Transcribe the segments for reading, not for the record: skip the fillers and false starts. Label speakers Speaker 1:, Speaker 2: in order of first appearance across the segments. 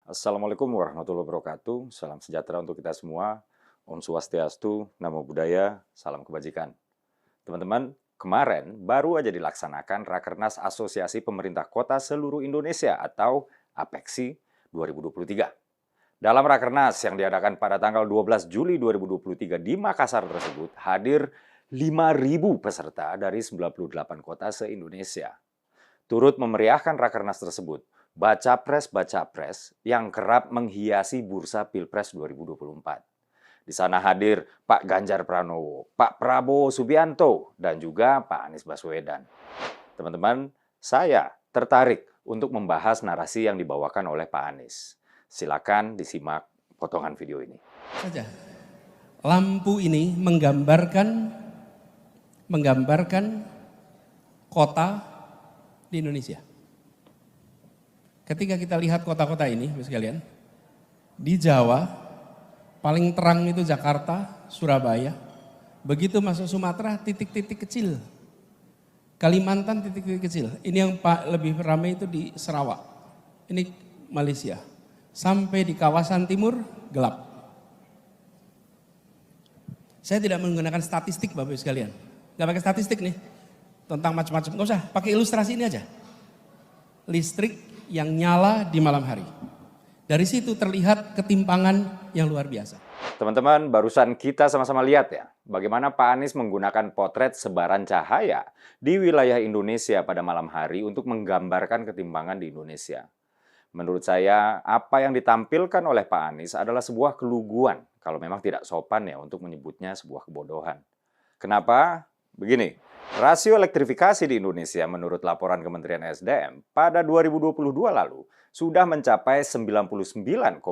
Speaker 1: Assalamualaikum warahmatullahi wabarakatuh. Salam sejahtera untuk kita semua. Om Swastiastu, Namo Buddhaya, salam kebajikan. Teman-teman, kemarin baru aja dilaksanakan Rakernas Asosiasi Pemerintah Kota Seluruh Indonesia atau APEKSI 2023. Dalam Rakernas yang diadakan pada tanggal 12 Juli 2023 di Makassar tersebut, hadir 5.000 peserta dari 98 kota se-Indonesia. Turut memeriahkan Rakernas tersebut, baca pres yang kerap menghiasi bursa Pilpres 2024. Di sana hadir Pak Ganjar Pranowo, Pak Prabowo Subianto, dan juga Pak Anies Baswedan. Teman-teman, saya tertarik untuk membahas narasi yang dibawakan oleh Pak Anies. Silakan disimak potongan video ini.
Speaker 2: Saja. Lampu ini menggambarkan kota di Indonesia. Ketika kita lihat kota-kota ini, Bapak sekalian, di Jawa paling terang itu Jakarta, Surabaya. Begitu masuk Sumatera, titik-titik kecil. Kalimantan titik-titik kecil. Ini yang lebih ramai itu di Sarawak. Ini Malaysia. Sampai di kawasan timur gelap. Saya tidak menggunakan statistik Bapak sekalian. Gak pakai statistik nih. Tentang macam-macam. Gak usah, pakai ilustrasi ini aja. Listrik yang nyala di malam hari. Dari situ terlihat ketimpangan yang luar biasa.
Speaker 1: Teman-teman, barusan kita sama-sama lihat ya, bagaimana Pak Anies menggunakan potret sebaran cahaya di wilayah Indonesia pada malam hari untuk menggambarkan ketimpangan di Indonesia. Menurut saya, apa yang ditampilkan oleh Pak Anies adalah sebuah keluguan, kalau memang tidak sopan ya untuk menyebutnya sebuah kebodohan. Kenapa? Begini, rasio elektrifikasi di Indonesia menurut laporan Kementerian SDM pada 2022 lalu sudah mencapai 99,63%.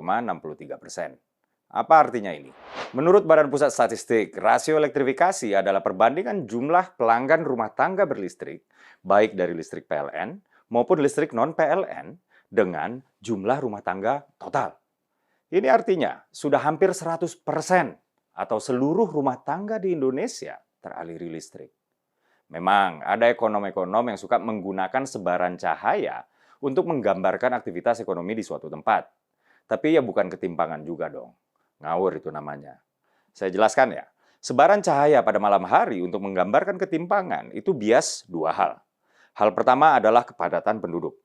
Speaker 1: Apa artinya ini? Menurut Badan Pusat Statistik, rasio elektrifikasi adalah perbandingan jumlah pelanggan rumah tangga berlistrik, baik dari listrik PLN maupun listrik non-PLN, dengan jumlah rumah tangga total. Ini artinya sudah hampir 100% atau seluruh rumah tangga di Indonesia teraliri listrik. Memang ada ekonom-ekonom yang suka menggunakan sebaran cahaya untuk menggambarkan aktivitas ekonomi di suatu tempat. Tapi ya bukan ketimpangan juga dong. Ngawur itu namanya. Saya jelaskan ya. Sebaran cahaya pada malam hari untuk menggambarkan ketimpangan itu bias dua hal. Hal pertama adalah kepadatan penduduk.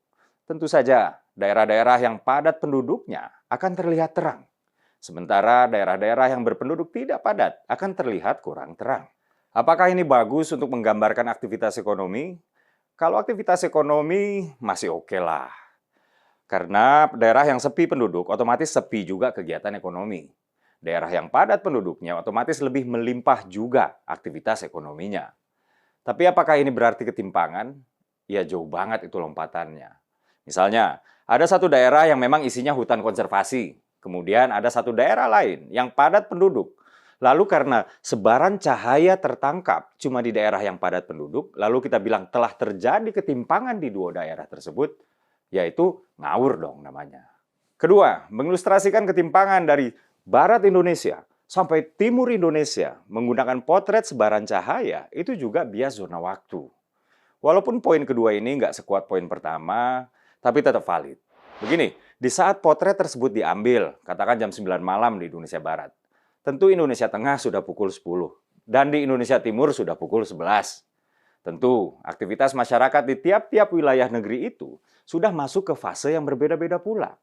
Speaker 1: Tentu saja, daerah-daerah yang padat penduduknya akan terlihat terang. Sementara daerah-daerah yang berpenduduk tidak padat akan terlihat kurang terang. Apakah ini bagus untuk menggambarkan aktivitas ekonomi? Kalau aktivitas ekonomi masih oke lah. Karena daerah yang sepi penduduk otomatis sepi juga kegiatan ekonomi. Daerah yang padat penduduknya otomatis lebih melimpah juga aktivitas ekonominya. Tapi apakah ini berarti ketimpangan? Ya jauh banget itu lompatannya. Misalnya, ada satu daerah yang memang isinya hutan konservasi. Kemudian ada satu daerah lain yang padat penduduk. Lalu karena sebaran cahaya tertangkap cuma di daerah yang padat penduduk, lalu kita bilang telah terjadi ketimpangan di dua daerah tersebut, yaitu ngawur dong namanya. Kedua, mengilustrasikan ketimpangan dari barat Indonesia sampai timur Indonesia menggunakan potret sebaran cahaya itu juga bias zona waktu. Walaupun poin kedua ini nggak sekuat poin pertama, tapi tetap valid. Begini, di saat potret tersebut diambil, katakan jam 9 malam di Indonesia Barat, tentu Indonesia Tengah sudah pukul 10, dan di Indonesia Timur sudah pukul 11. Tentu, aktivitas masyarakat di tiap-tiap wilayah negeri itu sudah masuk ke fase yang berbeda-beda pula.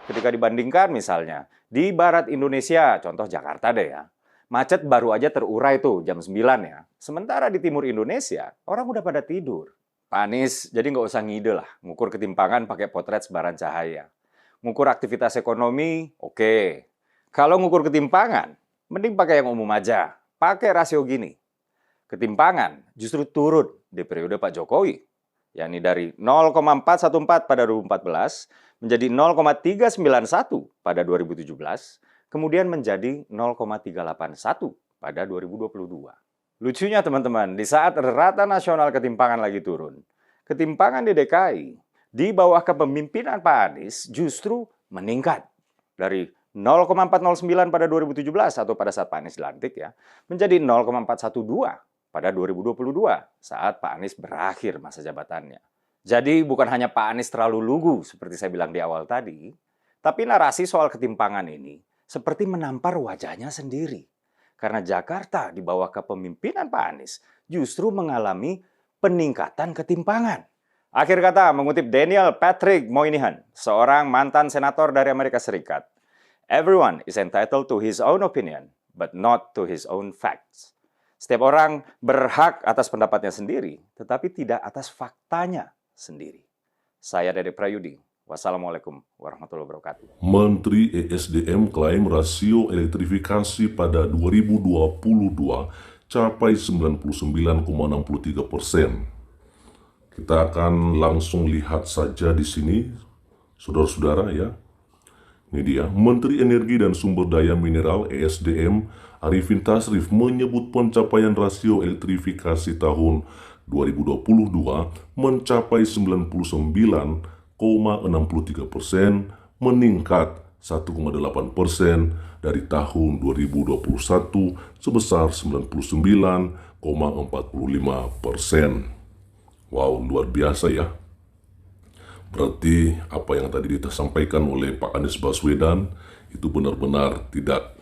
Speaker 1: Ketika dibandingkan misalnya, di Barat Indonesia, contoh Jakarta deh ya, macet baru aja terurai tuh jam 9 ya. Sementara di Timur Indonesia, orang udah pada tidur. Pak Anies, jadi nggak usah ngide lah, ngukur ketimpangan pakai potret sebaran cahaya. Ngukur aktivitas ekonomi, oke. Kalau ngukur ketimpangan, mending pakai yang umum aja. Pakai rasio gini. Ketimpangan justru turun di periode Pak Jokowi, yakni dari 0,414 pada 2014 menjadi 0,391 pada 2017, kemudian menjadi 0,381 pada 2022. Lucunya teman-teman, di saat rata nasional ketimpangan lagi turun, ketimpangan di DKI di bawah kepemimpinan Pak Anies justru meningkat dari 0,409 pada 2017 atau pada saat Pak Anies dilantik ya, menjadi 0,412 pada 2022 saat Pak Anies berakhir masa jabatannya. Jadi bukan hanya Pak Anies terlalu lugu seperti saya bilang di awal tadi, Tapi narasi soal ketimpangan ini seperti menampar wajahnya sendiri. Karena Jakarta di bawah kepemimpinan Pak Anies justru mengalami peningkatan ketimpangan. Akhir kata, mengutip Daniel Patrick Moynihan, seorang mantan senator dari Amerika Serikat, "Everyone is entitled to his own opinion, but not to his own facts." Setiap orang berhak atas pendapatnya sendiri, tetapi tidak atas faktanya sendiri. Saya Dede Prayudi. Wassalamualaikum warahmatullahi wabarakatuh.
Speaker 3: Menteri ESDM klaim rasio elektrifikasi pada 2022 capai 99,63%. Kita akan langsung lihat saja di sini, saudara-saudara ya. Ini dia, Menteri Energi dan Sumber Daya Mineral ESDM Arifin Tasrif menyebut pencapaian rasio elektrifikasi tahun 2022 mencapai 99,63%, meningkat 1,8% dari tahun 2021 sebesar 99,45%. Wow, luar biasa ya. Berarti apa yang tadi disampaikan oleh Pak Anies Baswedan itu benar-benar tidak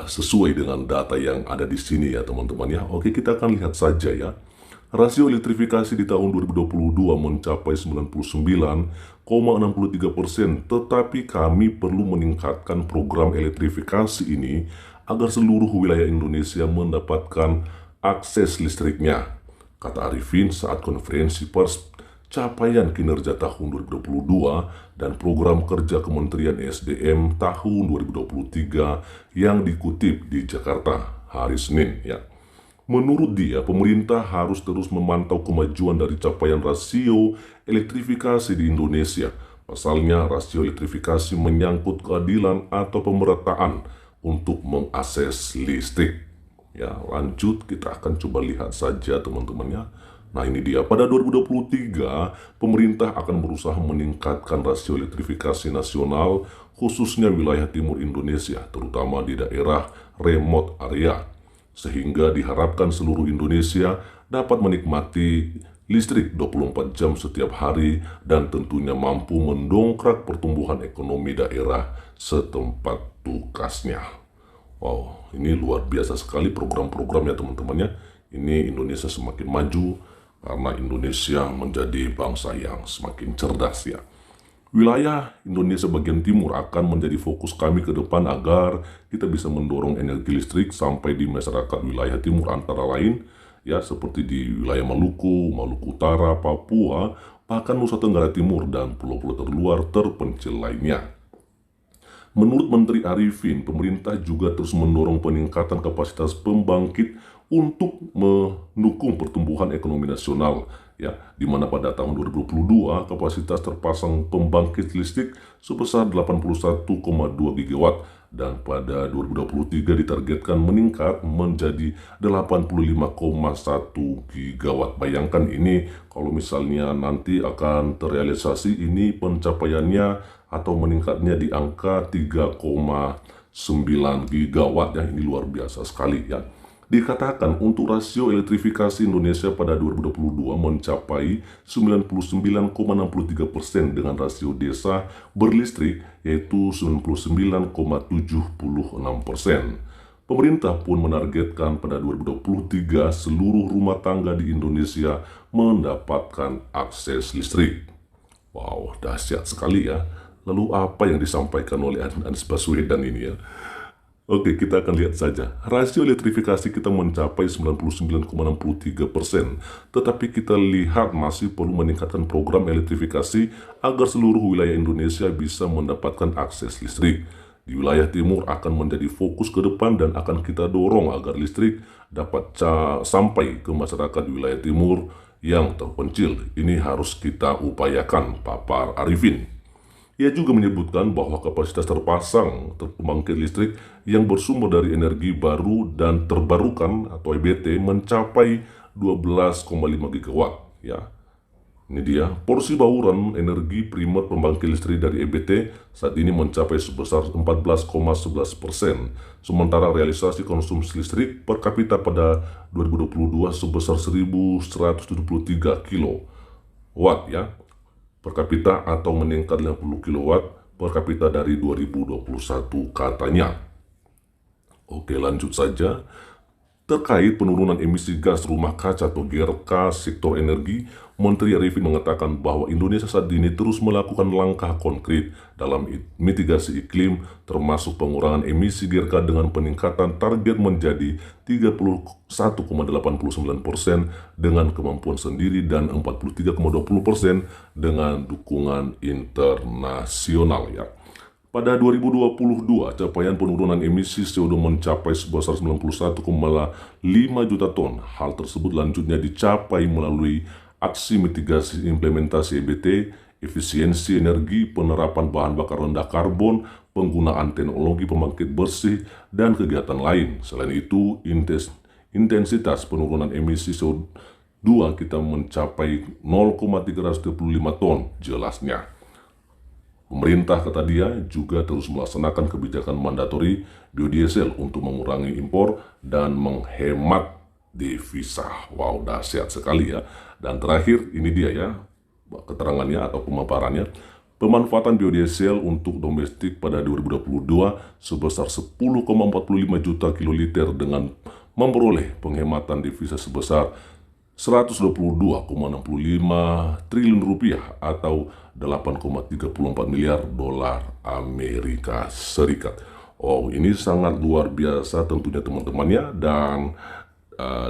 Speaker 3: sesuai dengan data yang ada di sini ya teman-teman ya. Oke, kita akan lihat saja ya. Rasio elektrifikasi di tahun 2022 mencapai 99,63%, tetapi kami perlu meningkatkan program elektrifikasi ini agar seluruh wilayah Indonesia mendapatkan akses listriknya, kata Arifin saat konferensi pers capaian kinerja tahun 2022 dan program kerja Kementerian SDM tahun 2023 yang dikutip di Jakarta hari Senin ya. Menurut dia, pemerintah harus terus memantau kemajuan dari capaian rasio elektrifikasi di Indonesia. Pasalnya, rasio elektrifikasi menyangkut keadilan atau pemerataan untuk mengakses listrik. Ya, lanjut kita akan coba lihat saja teman-teman ya. Nah ini dia, pada 2023 pemerintah akan berusaha meningkatkan rasio elektrifikasi nasional khususnya wilayah timur Indonesia, terutama di daerah remote area, sehingga diharapkan seluruh Indonesia dapat menikmati listrik 24 jam setiap hari dan tentunya mampu mendongkrak pertumbuhan ekonomi daerah setempat tugasnya. Wow, ini luar biasa sekali program-programnya teman-temannya. Ini Indonesia semakin maju karena Indonesia menjadi bangsa yang semakin cerdas ya. Wilayah Indonesia bagian timur akan menjadi fokus kami ke depan agar kita bisa mendorong energi listrik sampai di masyarakat wilayah timur antara lain ya seperti di wilayah Maluku, Maluku Utara, Papua, bahkan Nusa Tenggara Timur dan pulau-pulau terluar terpencil lainnya. Menurut Menteri Arifin, pemerintah juga terus mendorong peningkatan kapasitas pembangkit untuk mendukung pertumbuhan ekonomi nasional ya, di mana pada tahun 2022 kapasitas terpasang pembangkit listrik sebesar 81,2 gigawatt dan pada 2023 ditargetkan meningkat menjadi 85,1 gigawatt. Bayangkan ini kalau misalnya nanti akan terrealisasi, ini pencapaiannya atau meningkatnya di angka 3,9 gigawatt ya, ini luar biasa sekali ya. Dikatakan untuk rasio elektrifikasi Indonesia pada 2022 mencapai 99,63% dengan rasio desa berlistrik yaitu 99,76%. Pemerintah pun menargetkan pada 2023 seluruh rumah tangga di Indonesia mendapatkan akses listrik. Wow, dahsyat sekali ya. Lalu apa yang disampaikan oleh Anies Baswedan ini ya? Oke, kita akan lihat saja. Rasio elektrifikasi kita mencapai 99,63%. Tetapi kita lihat masih perlu meningkatkan program elektrifikasi agar seluruh wilayah Indonesia bisa mendapatkan akses listrik. Di wilayah timur akan menjadi fokus ke depan dan akan kita dorong agar listrik dapat sampai ke masyarakat di wilayah timur yang terpencil. Ini harus kita upayakan, papar Arifin. Ia juga menyebutkan bahwa kapasitas terpasang pembangkit listrik yang bersumber dari energi baru dan terbarukan atau EBT mencapai 12,5 gigawatt. Ya, ini dia porsi bauran energi primer pembangkit listrik dari EBT saat ini mencapai sebesar 14,11%. Sementara realisasi konsumsi listrik per kapita pada 2022 sebesar 1.173 kilowatt ya per kapita atau meningkat 50 kW per kapita dari 2021 katanya. Oke, lanjut saja. Terkait penurunan emisi gas rumah kaca atau GRK sektor energi, Menteri Arifin mengatakan bahwa Indonesia saat ini terus melakukan langkah konkret dalam mitigasi iklim, termasuk pengurangan emisi GRK dengan peningkatan target menjadi 31,89% dengan kemampuan sendiri dan 43,20% dengan dukungan internasional ya. Pada 2022, capaian penurunan emisi CO2 mencapai sebesar 91,5 juta ton. Hal tersebut lanjutnya dicapai melalui aksi mitigasi implementasi EBT, efisiensi energi, penerapan bahan bakar rendah karbon, penggunaan teknologi pembangkit bersih, dan kegiatan lain. Selain itu, intensitas penurunan emisi CO2 kita mencapai 0,335 ton jelasnya. Pemerintah, kata dia, juga terus melaksanakan kebijakan mandatori biodiesel untuk mengurangi impor dan menghemat devisa. Wow, dahsyat sekali ya. Dan terakhir, ini dia ya, keterangannya atau pemaparannya. Pemanfaatan biodiesel untuk domestik pada 2022 sebesar 10,45 juta kiloliter dengan memperoleh penghematan devisa sebesar 122,65 triliun rupiah atau 8,34 miliar dolar Amerika Serikat. Oh, ini sangat luar biasa tentunya teman-temannya, dan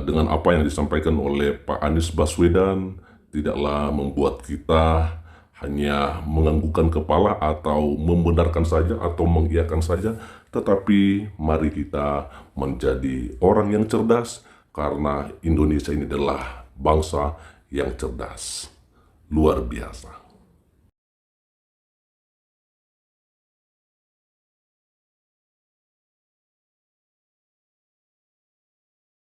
Speaker 3: dengan apa yang disampaikan oleh Pak Anies Baswedan tidaklah membuat kita hanya menganggukkan kepala atau membenarkan saja atau mengiyakan saja, tetapi mari kita menjadi orang yang cerdas, karena Indonesia ini adalah bangsa yang cerdas. Luar biasa.